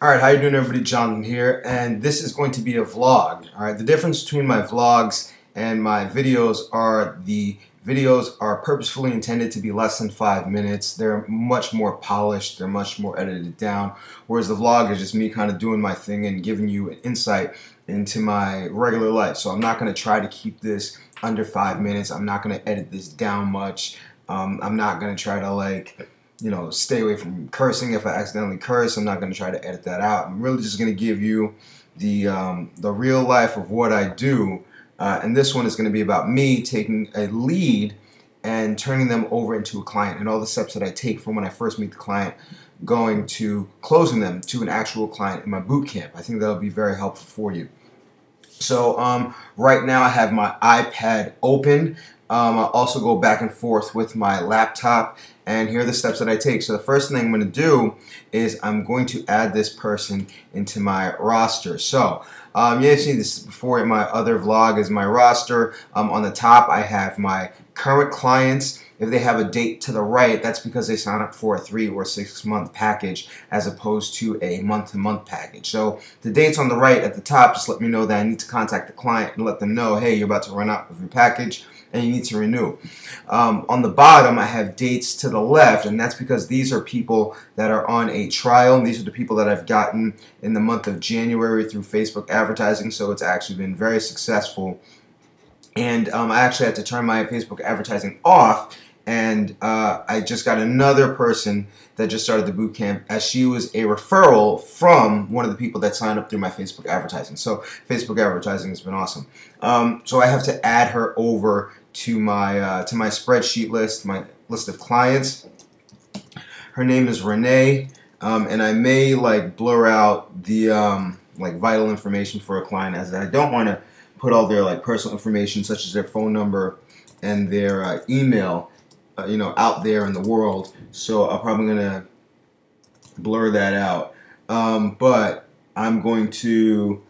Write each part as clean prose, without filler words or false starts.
Alright, how you doing everybody? Jonathan here, and this is going to be a vlog. Alright, the difference between my vlogs and my videos are the videos are purposefully intended to be less than 5 minutes. They're much more polished, they're much more edited down, whereas the vlog is just me kind of doing my thing and giving you an insight into my regular life. So I'm not going to try to keep this under 5 minutes. I'm not going to edit this down much. I'm not going to try to stay away from cursing. If I accidentally curse, I'm not going to try to edit that out. I'm really just going to give you the real life of what I do. And this one is going to be about me taking a lead and turning them over into a client and all the steps that I take from when I first meet the client going to closing them to an actual client in my boot camp. I think that'll be very helpful for you. So right now I have my iPad open. I'll also go back and forth with my laptop, and here are the steps that I take. So the first thing I'm going to do is I'm going to add this person into my roster. So you've seen this before in my other vlog is my roster. On the top I have my current clients. If they have a date to the right, that's because they sign up for a 3 or 6 month package as opposed to a month-to-month package. So the dates on the right at the top just let me know that I need to contact the client and let them know, hey, you're about to run out of your package and you need to renew. On the bottom, I have dates to the left, and that's because these are people that are on a trial. And these are the people that I've gotten in the month of January through Facebook advertising, so it's actually been very successful. And I actually had to turn my Facebook advertising off, and I just got another person that just started the boot camp as she was a referral from one of the people that signed up through my Facebook advertising. So Facebook advertising has been awesome. So I have to add her over to my spreadsheet list, my list of clients. Her name is Renee, and I may blur out the vital information for a client, as I don't want to put all their personal information such as their phone number and their email out there in the world. So I'm probably gonna blur that out, but I'm going to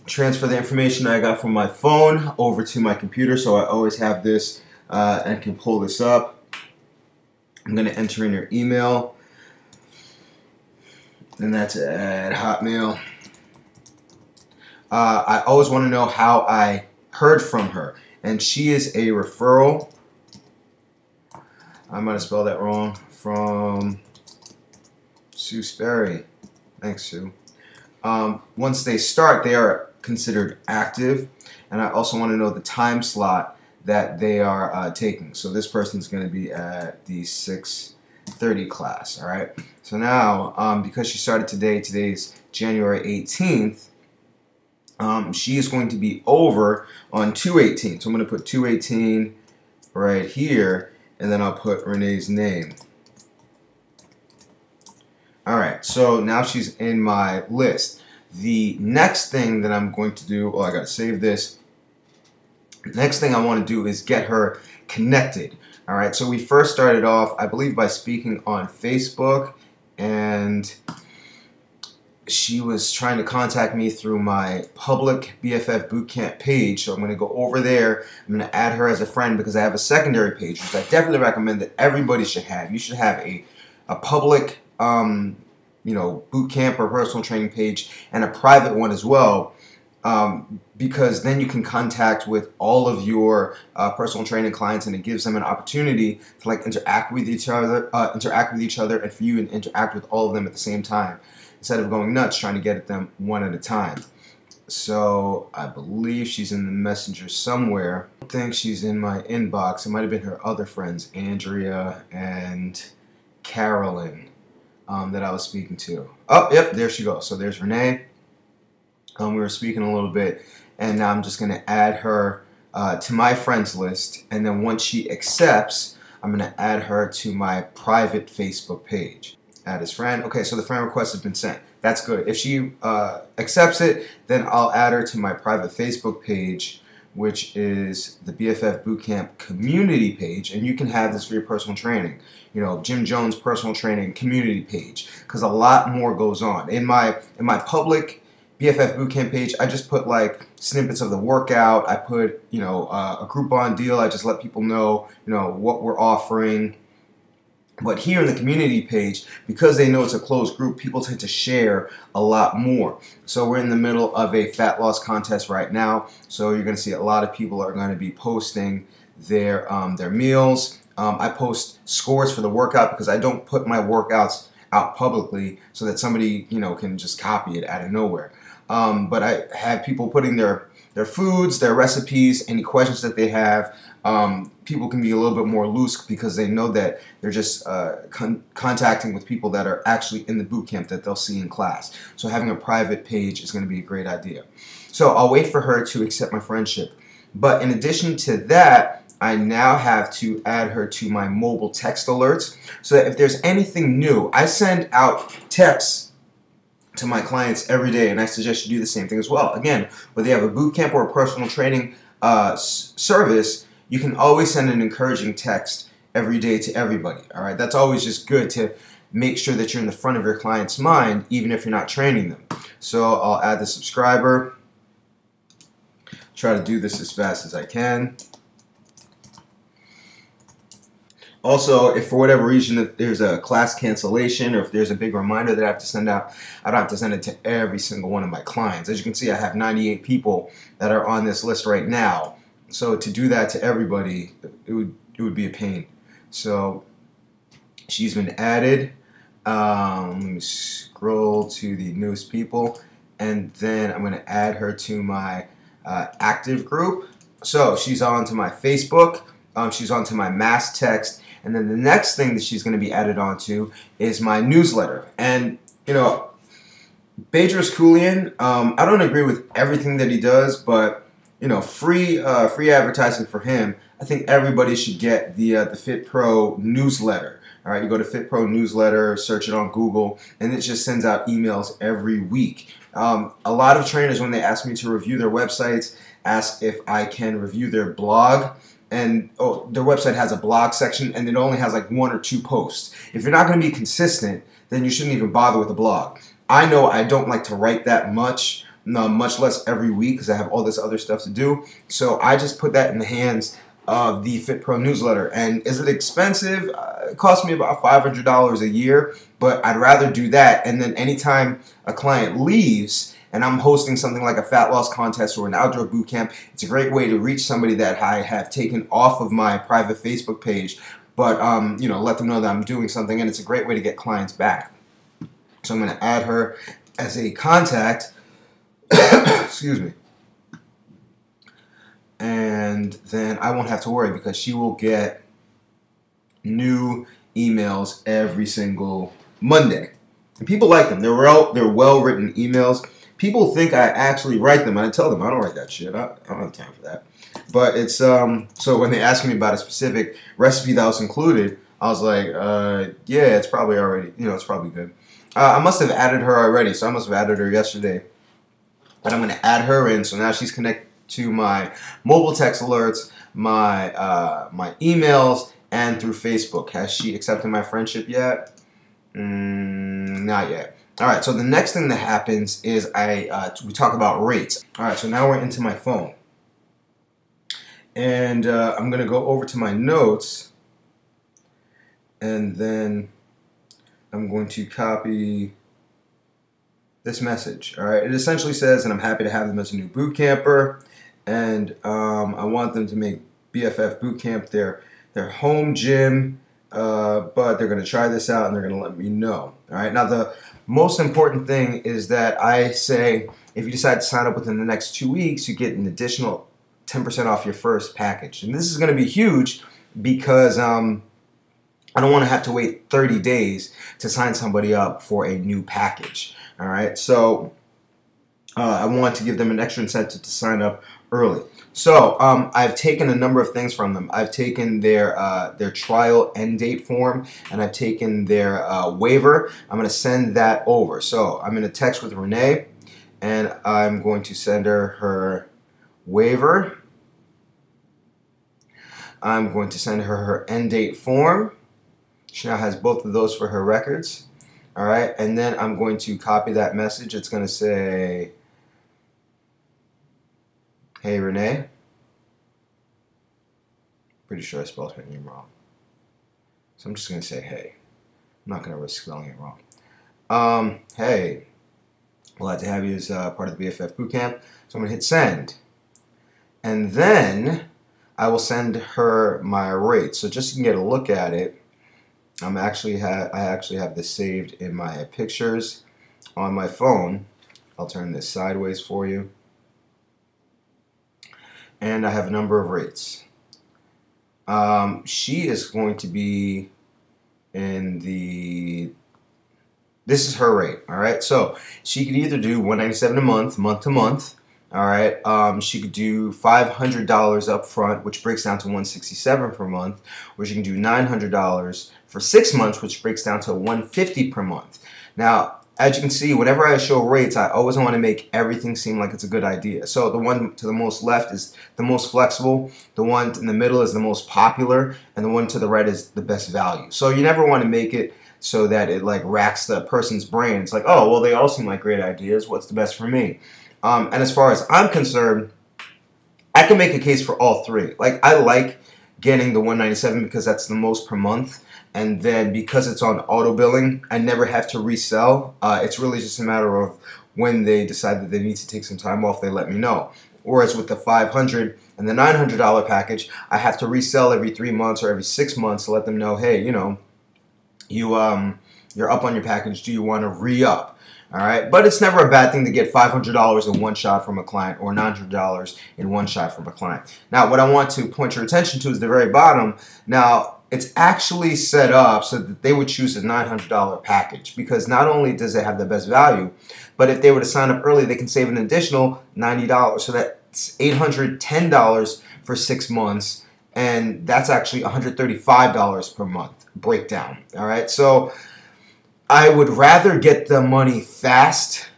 transfer the information I got from my phone over to my computer, so I always have this and can pull this up. I'm gonna enter in your email, and that's at Hotmail. I always want to know how I heard from her, and she is a referral. I might have spelled that wrong. From Sue Sperry. Thanks, Sue. Once they start, they are considered active, and I also want to know the time slot that they are taking. So this person's going to be at the 6:30 class. All right. So now, because she started today, today's January 18th. She is going to be over on 2/18. So I'm going to put 2/18 right here. And then I'll put Renee's name. Alright, so now she's in my list. The next thing that I'm going to do, I gotta save this. Next thing I want to do is get her connected. Alright, so we first started off, I believe, by speaking on Facebook, and she was trying to contact me through my public BFF Bootcamp page, so I'm going to go over there. I'm going to add her as a friend because I have a secondary page, which I definitely recommend that everybody should have. You should have a public, bootcamp or personal training page, and a private one as well, because then you can contact with all of your personal training clients, and it gives them an opportunity to interact with each other, and for you to interact with all of them at the same time, instead of going nuts trying to get at them one at a time. So I believe she's in the messenger somewhere. I don't think she's in my inbox. It might have been her other friends, Andrea and Carolyn, that I was speaking to. Oh, yep, there she goes. So there's Renee. We were speaking a little bit, and now I'm just going to add her to my friends list, and then once she accepts, I'm going to add her to my private Facebook page. Add as friend. Okay, so the friend request has been sent. That's good. If she accepts it, then I'll add her to my private Facebook page, which is the BFF Bootcamp community page, and you can have this for your personal training. Jim Jones personal training community page, because a lot more goes on. In my public BFF Bootcamp page, I just put snippets of the workout. I put a Groupon deal. I just let people know what we're offering. But here in the community page, because they know it's a closed group, people tend to share a lot more. So we're in the middle of a fat loss contest right now. So you're going to see a lot of people are going to be posting their meals. I post scores for the workout because I don't put my workouts out publicly so that somebody can just copy it out of nowhere. But I have people putting their foods, their recipes, any questions that they have. People can be a little bit more loose because they know that they're just contacting with people that are actually in the boot camp that they'll see in class. So having a private page is going to be a great idea. So I'll wait for her to accept my friendship. But in addition to that, I now have to add her to my mobile text alerts so that if there's anything new, I send out texts to my clients every day, and I suggest you do the same thing as well. Again, whether you have a boot camp or a personal training service, you can always send an encouraging text every day to everybody. All right, that's always just good to make sure that you're in the front of your client's mind, even if you're not training them. So I'll add the subscriber. Try to do this as fast as I can. Also, if for whatever reason if there's a class cancellation or if there's a big reminder that I have to send out, I don't have to send it to every single one of my clients. As you can see, I have 98 people that are on this list right now. So to do that to everybody, it would be a pain. So she's been added. Let me scroll to the newest people, and then I'm going to add her to my active group. So she's on to my Facebook. She's on to my mass text. And then the next thing that she's going to be added onto is my newsletter. And, Bedros Keuilian, I don't agree with everything that he does, but, free advertising for him. I think everybody should get the Fit Pro newsletter. All right, you go to Fit Pro newsletter, search it on Google, and it just sends out emails every week. A lot of trainers, when they ask me to review their websites, ask if I can review their blog. And their website has a blog section, and it only has like 1 or 2 posts. If you're not going to be consistent, then you shouldn't even bother with a blog. I know I don't like to write that much, much less every week because I have all this other stuff to do. So I just put that in the hands of the Fit Pro newsletter. And is it expensive? It costs me about $500 a year, but I'd rather do that. And then anytime a client leaves, and I'm hosting something like a fat loss contest or an outdoor boot camp, it's a great way to reach somebody that I have taken off of my private Facebook page, but let them know that I'm doing something, and it's a great way to get clients back. So I'm going to add her as a contact. Excuse me. And then I won't have to worry because she will get new emails every single Monday. And people like them. They're well-written emails. People think I actually write them, and I tell them I don't write that shit. I don't have time for that. But it's so when they ask me about a specific recipe that was included, I was like, yeah, it's probably already, it's probably good. I must have added her already, so I must have added her yesterday. But I'm going to add her in, so now she's connected to my mobile text alerts, my my emails, and through Facebook. Has she accepted my friendship yet? Not yet. All right, so the next thing that happens is we talk about rates. All right, so now we're into my phone. And I'm going to go over to my notes, and then I'm going to copy this message. All right, it essentially says, and I'm happy to have them as a new boot camper, and I want them to make BFF Boot Camp their home gym, but they're going to try this out and they're going to let me know. All right, now the most important thing is that I say if you decide to sign up within the next 2 weeks, you get an additional 10% off your first package. And this is going to be huge because I don't want to have to wait 30 days to sign somebody up for a new package. All right, so I want to give them an extra incentive to sign up early. So I've taken a number of things from them. I've taken their trial end date form, and I've taken their waiver. I'm going to send that over. So I'm going to text with Renee, and I'm going to send her waiver. I'm going to send her end date form. She now has both of those for her records. All right, and then I'm going to copy that message. It's going to say, "Hey, Renee." Pretty sure I spelled her name wrong. So I'm just going to say hey. I'm not going to risk spelling it wrong. Hey, glad to have you as part of the BFF Bootcamp. So I'm going to hit send. And then I will send her my rate. So just so you can get a look at it, I actually have this saved in my pictures on my phone. I'll turn this sideways for you. And I have a number of rates. She is going to be in the, this is her rate, all right? So she could either do $197 a month, month to month, all right? She could do $500 up front, which breaks down to $167 per month, or she can do $900 for 6 months, which breaks down to $150 per month. Now, as you can see, whenever I show rates, I always want to make everything seem like it's a good idea. So the one to the most left is the most flexible, the one in the middle is the most popular, and the one to the right is the best value. So you never want to make it so that it like racks the person's brain. It's like, oh, well, they all seem like great ideas. What's the best for me? And as far as I'm concerned, I can make a case for all three. Like, I like getting the $197 because that's the most per month. And then because it's on auto billing, I never have to resell. It's really just a matter of when they decide that they need to take some time off, they let me know. Whereas with the $500 and the $900 package, I have to resell every 3 months or every 6 months to let them know, hey, you know, you're up on your package. Do you want to re-up? All right, but it's never a bad thing to get $500 in one shot from a client or $900 in one shot from a client. Now, what I want to point your attention to is the very bottom. Now, it's actually set up so that they would choose a $900 package because not only does it have the best value, but if they were to sign up early, they can save an additional $90. So that's $810 for 6 months, and that's actually $135 per month breakdown. All right, so I would rather get the money fast,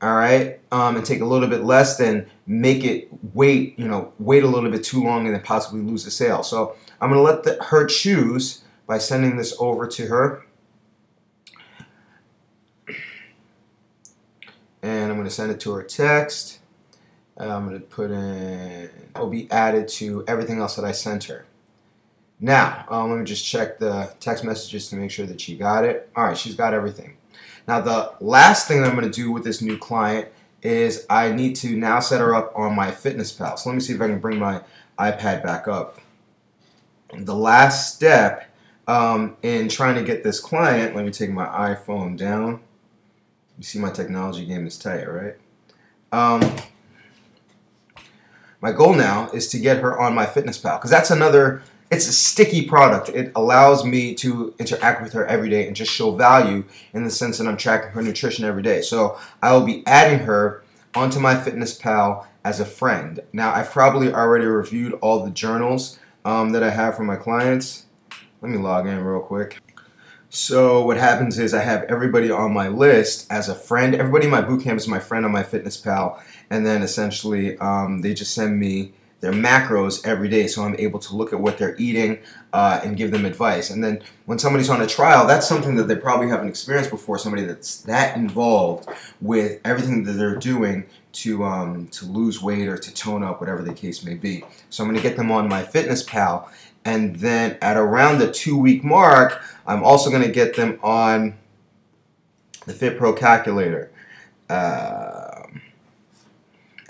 all right, and take a little bit less than make it wait a little bit too long and then possibly lose the sale. So I'm going to let her choose by sending this over to her. And I'm going to send it to her text. I'm going to put in, it will be added to everything else that I sent her. Now, let me just check the text messages to make sure that she got it. All right, she's got everything. Now, the last thing that I'm going to do with this new client is I need to now set her up on my FitnessPal. So let me see if I can bring my iPad back up. The last step in trying to get this client, let me take my iPhone down. You see my technology game is tight, right? My goal now is to get her on my FitnessPal because that's another, it's a sticky product. It allows me to interact with her every day and just show value in the sense that I'm tracking her nutrition every day. So I will be adding her onto my FitnessPal as a friend. Now, I've probably already reviewed all the journals that I have for my clients. Let me log in real quick. So what happens is I have everybody on my list as a friend. Everybody in my bootcamp is my friend on my FitnessPal, and then essentially they just send me their macros every day, so I'm able to look at what they're eating and give them advice. And then when somebody's on a trial, that's something that they probably haven't experienced before, somebody that's that involved with everything that they're doing to lose weight or to tone up, whatever the case may be. So I'm going to get them on my FitnessPal, and then at around the 2-week mark, I'm also going to get them on the FitPro calculator.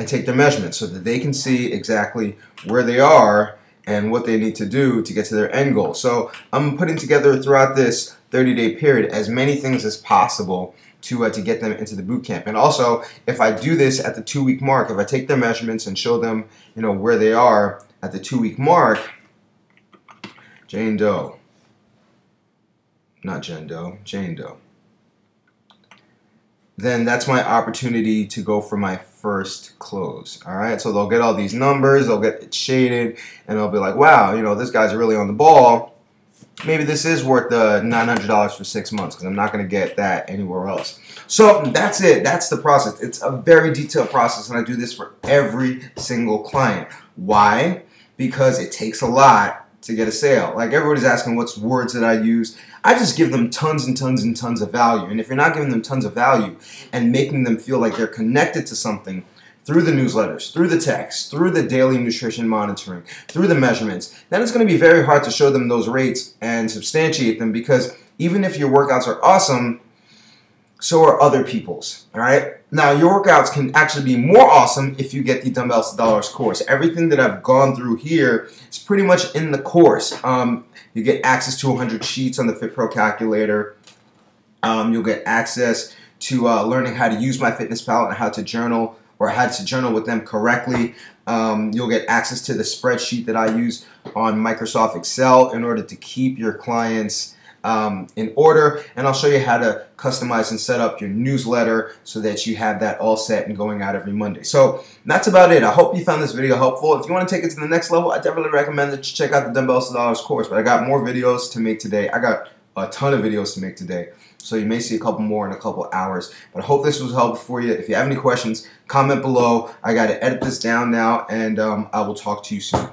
And take their measurements so that they can see exactly where they are and what they need to do to get to their end goal. So I'm putting together throughout this 30-day period as many things as possible to get them into the boot camp. And also, if I do this at the 2-week mark, if I take their measurements and show them, where they are at the 2-week mark, Jane Doe, not Jen Doe, Jane Doe, then that's my opportunity to go for my first close. All right, so they'll get all these numbers, they'll get it shaded, and they'll be like, wow, this guy's really on the ball. Maybe this is worth the $900 for 6 months because I'm not going to get that anywhere else. So that's it. That's the process. It's a very detailed process, and I do this for every single client. Why? Because it takes a lot to get a sale. Like, everybody's asking what's words that I use. I just give them tons and tons and tons of value. And if you're not giving them tons of value and making them feel like they're connected to something through the newsletters, through the text, through the daily nutrition monitoring, through the measurements, then it's going to be very hard to show them those rates and substantiate them, because even if your workouts are awesome, so are other people's. All right. Now, your workouts can actually be more awesome if you get the Dumbbells to Dollars course. Everything that I've gone through here is pretty much in the course. You get access to 100 sheets on the FitPro calculator. You'll get access to learning how to use MyFitnessPal and how to journal, or how to journal with them correctly. You'll get access to the spreadsheet that I use on Microsoft Excel in order to keep your clients in order, and I'll show you how to customize and set up your newsletter so that you have that all set and going out every Monday. So that's about it. I hope you found this video helpful. If you want to take it to the next level, I definitely recommend that you check out the Dumbbells to Dollars course, but I got more videos to make today. I got a ton of videos to make today, so you may see a couple more in a couple hours, but I hope this was helpful for you. If you have any questions, comment below. I got to edit this down now, and I will talk to you soon.